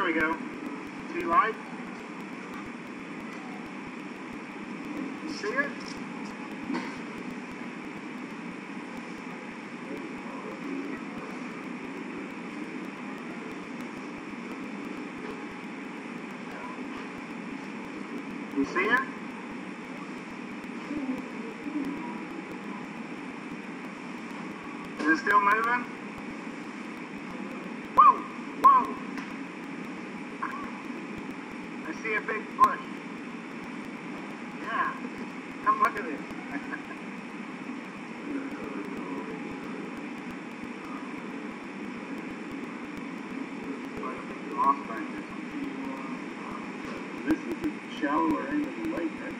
There we go. See light? You see it? You see it? Is it still moving? Whoa! Whoa! I see a big bush. Yeah. Come look at this. This is the shallower end of the lake, right?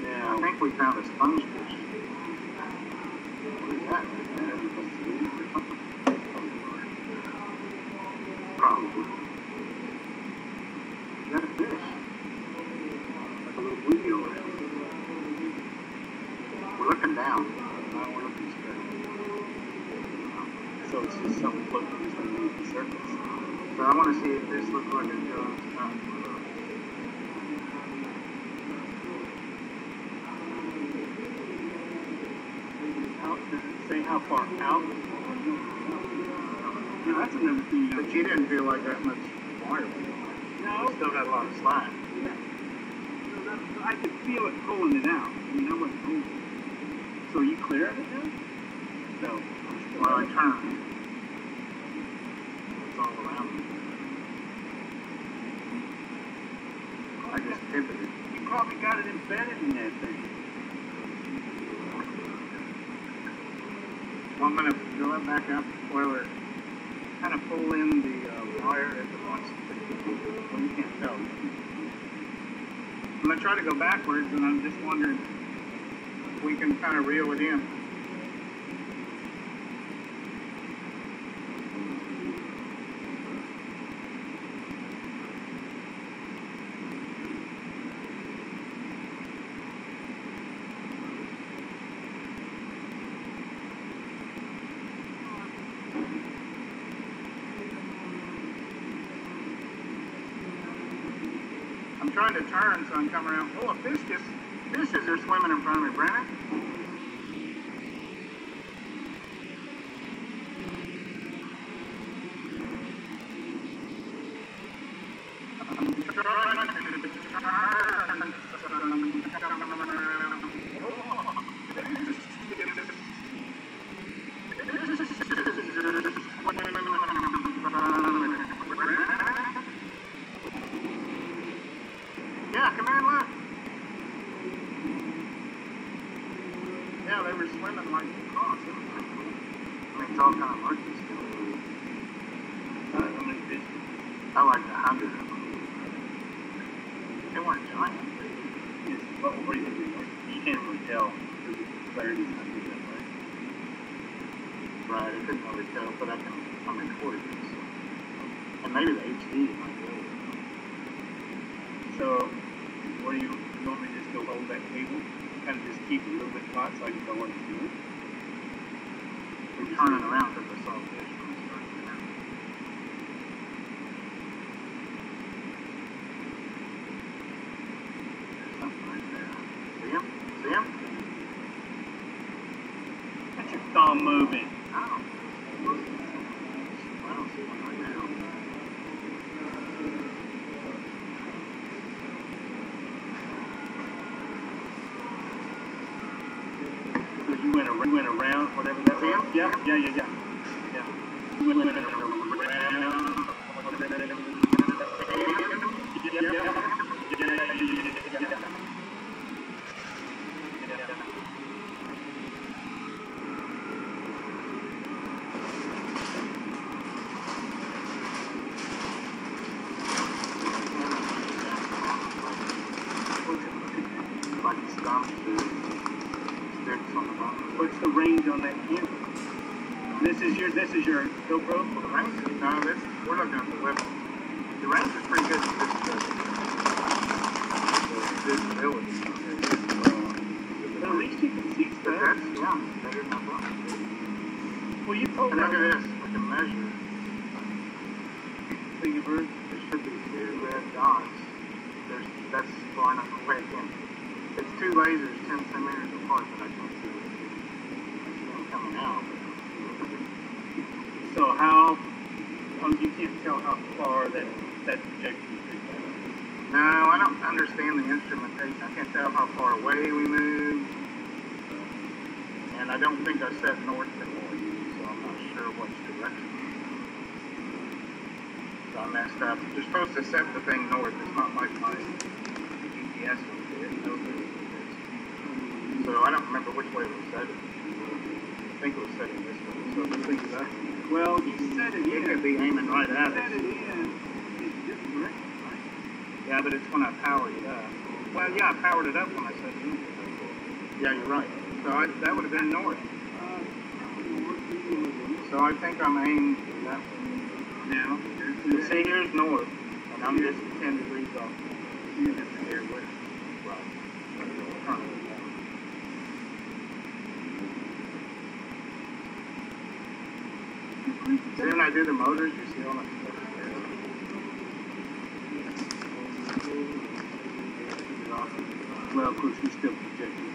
Yeah, I think we found a sponge fish. What is that? Probably. Is that a fish? Like a little bluegill. We're looking down. Now we're looking straight. So it's just something floating just underneath the surface. So I want to see if this looks like it goes up. Does it say how far out? Yeah, that's another thing. But you didn't feel like that much water. No. Still got a lot of slide. I could feel it pulling it out. I mean, I wasn't moving. So you clear of it now? No. Well, I turned. It's all around me. I just pivoted. You probably got it embedded in that thing. Well, I'm going to go back up where we're kind of pull in the wire at the once. Well, you can't tell. I'm going to try to go backwards, and I'm just wondering if we can kind of reel it in. I'm trying to turn, so I'm coming around. Oh, fishes are swimming in front of me, Brandon. I'm trying to turn. Yeah, come here and look. Yeah, they were swimming like across. I mean, it's all kind of murky still. I like 100 of them. They weren't giant. What do you think they were? You can't really tell. The clarity's not good that way. Right, I couldn't really tell, but I'm recording this. So. And maybe the HD might be able to. So, what do you want me to just go hold that cable? Kind of just keep it a little bit taut so I can know what it's doing? We're turning around because I saw a fish from the start. There's something right there. See him? See him? Get your thumb moving. Oh. I don't see one right now. You went around, whatever that was. Yeah. You went around. Like stumps or sticks on the bottom. What's the range on that camera? This is your GoPro? The range is, no, we're looking at the web. The range is pretty good. The visibility. But at least you can see But stuff. that's, yeah, better than I thought. Well, you told And me. look at this, we can measure. Thingiverse. There should be 2 red dots. That's far enough away again. It's 2 lasers 10 centimeters apart, but I can't see it. I see them coming out. So you can't tell how far that projection is. No, I don't understand the instrumentation. I can't tell how far away we moved. And I don't think I set north to north, so I'm not sure which direction. So I messed up. You're supposed to set the thing north. It's not like my GPS will do it. No good. So I don't remember which way we set it. I think it was setting this way. So the thing is that Well, you set it you in. could be aiming right at Set it it. in. It's different direction, right? Yeah, but it's when I powered it up. Well, yeah, I powered it up when I set it in. Yeah, you're right. So that would have been north. So I think I'm aimed that way. Now, You see, here's north, and I'm just 10 degrees off. You just here with right. Turn it down. See, when I do the motors, you see all that stuff there. well, of course, you're still projecting.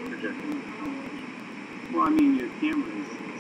Projecting. Well, I mean, your camera is